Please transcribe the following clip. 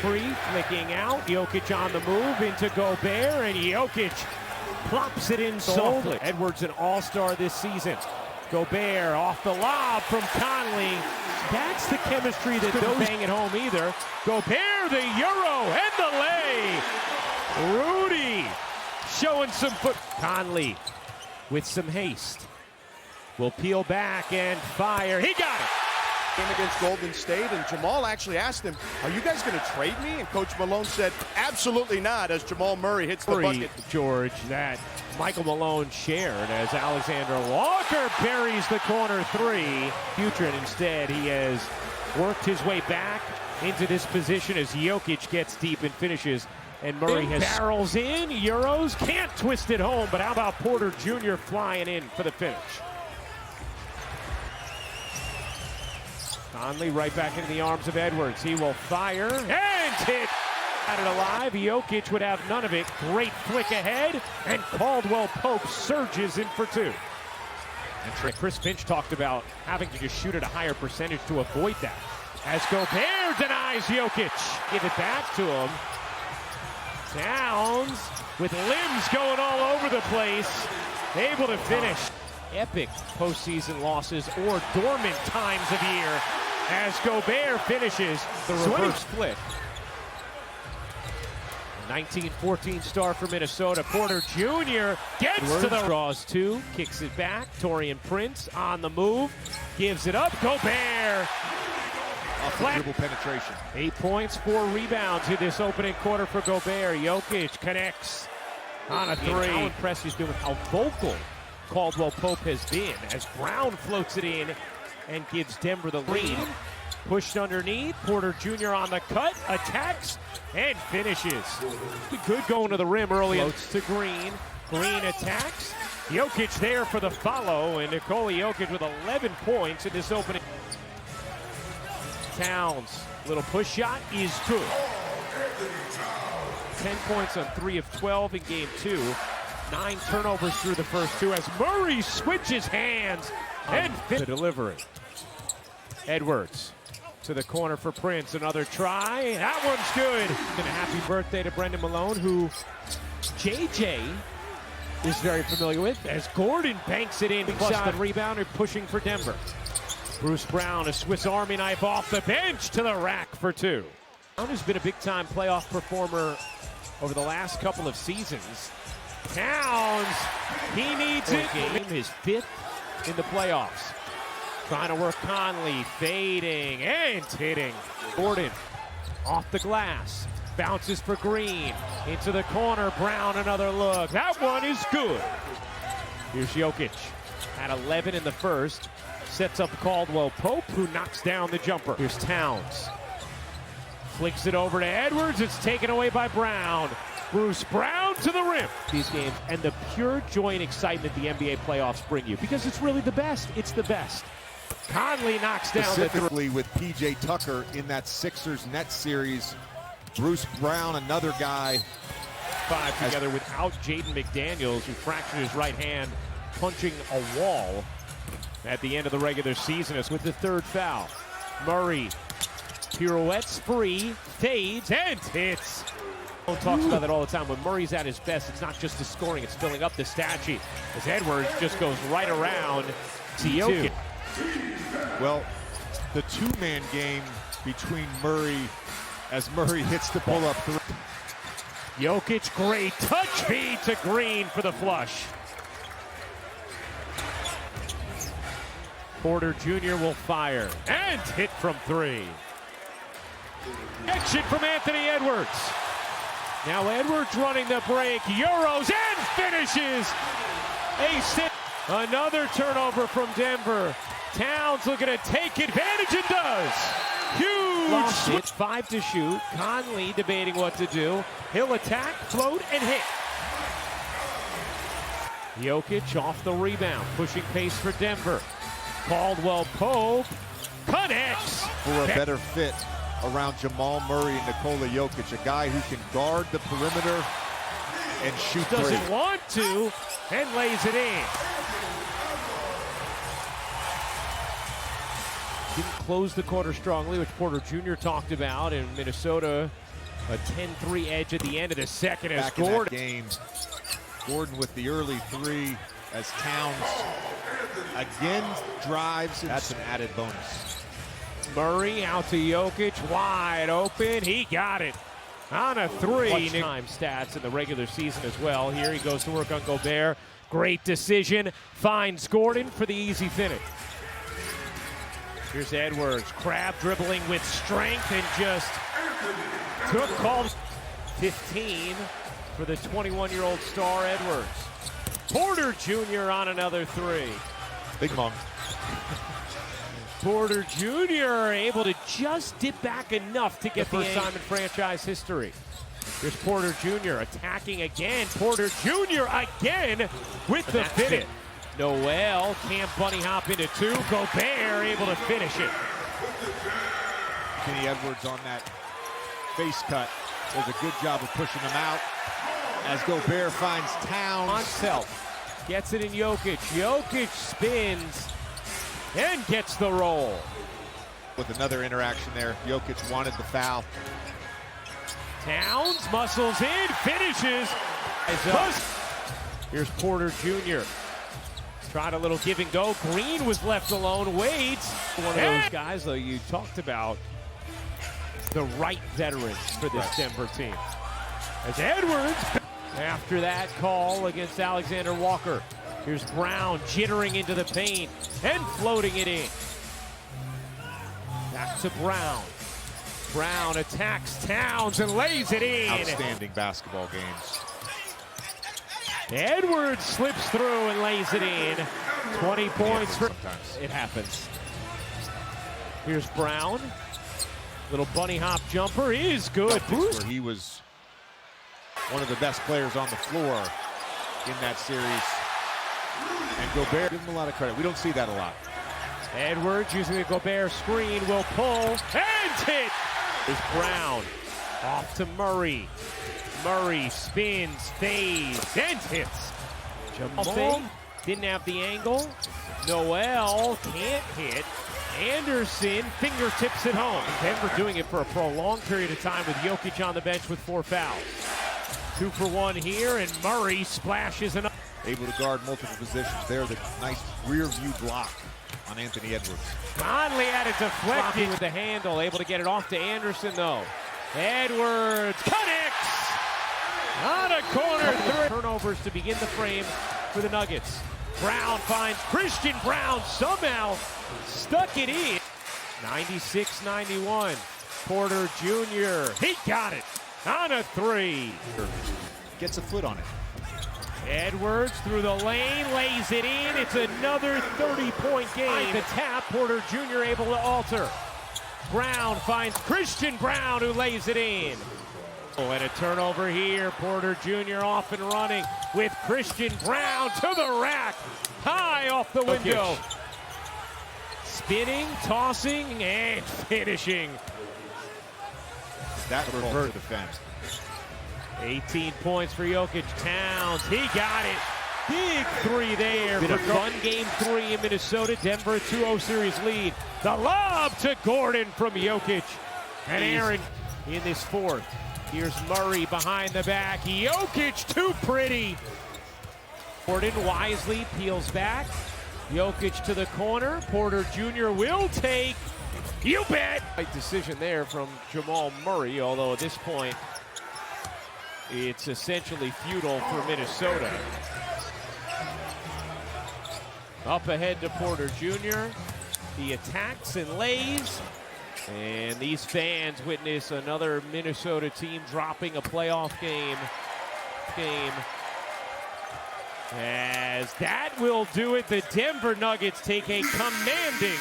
free, flicking out. Jokic on the move into Gobert, and Jokic plops it in softly. Edwards an all-star this season. Gobert off the lob from Conley. That's the chemistry that don't bang it home either. Gobert, the Euro, and the lay. Rudy showing some foot. Conley with some haste. Will peel back and fire. He got it. Game against Golden State, and Jamal actually asked him, "Are you guys going to trade me?" And Coach Malone said, "Absolutely not," as Jamal Murray hits the bucket. George, that Michael Malone shared as Alexander Walker buries the corner three. Future, and instead he has worked his way back into this position as Jokic gets deep and finishes. And Murray has barrels in. Euros can't twist it home, but how about Porter Jr. flying in for the finish? Conley right back into the arms of Edwards. He will fire and hit. Got it alive. Jokic would have none of it. Great flick ahead, and Caldwell Pope surges in for two. And Chris Finch talked about having to just shoot at a higher percentage to avoid that. As Gobert denies Jokic. Give it back to him. Towns with limbs going all over the place. Able to finish. Epic postseason losses or dormant times of year as Gobert finishes the reverse flick. 1914 star for Minnesota. Porter Jr. gets to the draws two, kicks it back. Taurean Prince on the move, gives it up. Gobert. Dribble penetration. 8 points, 4 rebounds in this opening quarter for Gobert. Jokic connects on a three. How impressed he's been with how vocal Caldwell Pope has been as Brown floats it in and gives Denver the lead. Pushed underneath, Porter Jr. on the cut, attacks and finishes. Good going to the rim early. Floats to Green. Green attacks. Jokic there for the follow, and Nikola Jokic with 11 points in this opening. Towns, little push shot is good. 10 points on 3 of 12 in game 2. 9 turnovers through the first 2 as Murray switches hands and the delivery. Edwards to the corner for Prince. Another try. That one's good. And a happy birthday to Brendan Malone, who JJ is very familiar with, as Gordon banks it in. Big shot, rebounder, pushing for Denver. Bruce Brown, a Swiss Army knife off the bench to the rack for 2. Brown has been a big-time playoff performer over the last couple of seasons. Towns, he needs it. His 5th in the playoffs. Trying to work Conley, fading and hitting. Gordon off the glass, bounces for Green, into the corner. Brown, another look. That one is good. Here's Jokic, had 11 in the first. Sets up Caldwell Pope, who knocks down the jumper. Here's Towns. Flicks it over to Edwards. It's taken away by Brown. Bruce Brown to the rim. These games and the pure joy and excitement the NBA playoffs bring you, because it's really the best. It's the best. Conley knocks down specifically with P.J. Tucker in that Sixers-Nets series. Bruce Brown, another guy. 5 together without Jaden McDaniels, who fractured his right hand punching a wall at the end of the regular season with the 3rd foul. Murray pirouettes free, fades, and hits. Talks about that all the time. When Murray's at his best, it's not just his scoring, it's filling up the stat sheet. As Edwards just goes right around to Jokic. Well, the 2-man game between Murray, as Murray hits the pull-up three. Jokic, great touch feed to Green for the flush. Porter Jr. will fire and hit from 3. Action from Anthony Edwards. Now Edwards running the break, Euros, and finishes. Another turnover from Denver. Towns looking to take advantage and does. Huge. It's 5 to shoot. Conley debating what to do. He'll attack, float, and hit. Jokic off the rebound, pushing pace for Denver. Caldwell Pope connects. For a better fit around Jamal Murray and Nikola Jokic, a guy who can guard the perimeter and shoot. Doesn't want to, and lays it in. Didn't close the quarter strongly, which Porter Jr. talked about, and Minnesota A 10-3 edge at the end of the second as Back in that Gordon. game, Gordon with the early three as Towns again drives. That's an added bonus. Murray out to Jokic, wide open. He got it on a three. Time stats in the regular season as well. Here he goes to work on Gobert. Great decision. Finds Gordon for the easy finish. Here's Edwards. Crab dribbling with strength and just called 15 for the 21-year-old star Edwards. Porter Jr. on another three. Big mom. Porter Jr. able to just dip back enough to get the first time in franchise history. Here's Porter Jr. attacking again. Porter Jr. again with the finish. Noel can't bunny hop into two. Gobert able to finish it. Kenny Edwards on that face cut does a good job of pushing him out as Gobert finds Towns. On self. Gets it in Jokic. Jokic spins and gets the roll. With another interaction there, Jokic wanted the foul. Towns muscles in, finishes. Here's Porter Jr. Tried a little give and go. Green was left alone. Wade's one of those guys, though, you talked about the right veterans for this Denver team. As Edwards, after that call against Alexander Walker. Here's Brown jittering into the paint and floating it in. Back to Brown. Brown attacks Towns and lays it in. Outstanding basketball games. Edwards slips through and lays it in. 20 points for sometimes. It happens. Here's Brown. Little bunny hop jumper is good. Where he was one of the best players on the floor in that series. And Gobert, give him a lot of credit. We don't see that a lot. Edwards using the Gobert screen will pull and hit. There's Brown off to Murray. Murray spins, fades, and hits. Jamal didn't have the angle. Noel can't hit. Anderson fingertips it home. Denver doing it for a prolonged period of time with Jokic on the bench with 4 fouls. 2 for 1 here, and Murray splashes another. Able to guard multiple positions there. The nice rear view block on Anthony Edwards. Conley had it deflected with the handle. Able to get it off to Anderson, though. Edwards connects on a corner three. Turnovers to begin the frame for the Nuggets. Brown finds Christian Brown, somehow stuck it in. 96-91. Porter Jr. He got it on a three. Gets a foot on it. Edwards through the lane, lays it in. It's another 30-point game. The tap, Porter Jr. able to alter. Brown finds Christian Brown, who lays it in. Oh, and a turnover here. Porter Jr. off and running with Christian Brown to the rack. High off the window. Spinning, tossing, and finishing. That revert defense. 18 points for Jokic. Towns, he got it. Big three there. Been a fun game 3 in Minnesota. Denver 2-0 series lead. The lob to Gordon from Jokic. And Aaron in this fourth. Here's Murray behind the back. Jokic too pretty. Gordon wisely peels back. Jokic to the corner. Porter Jr. will take. You bet. Right decision there from Jamal Murray, although at this point it's essentially futile for Minnesota. Up ahead to Porter Jr. He attacks and lays. And these fans witness another Minnesota team dropping a playoff game. As that will do it, the Denver Nuggets take a commanding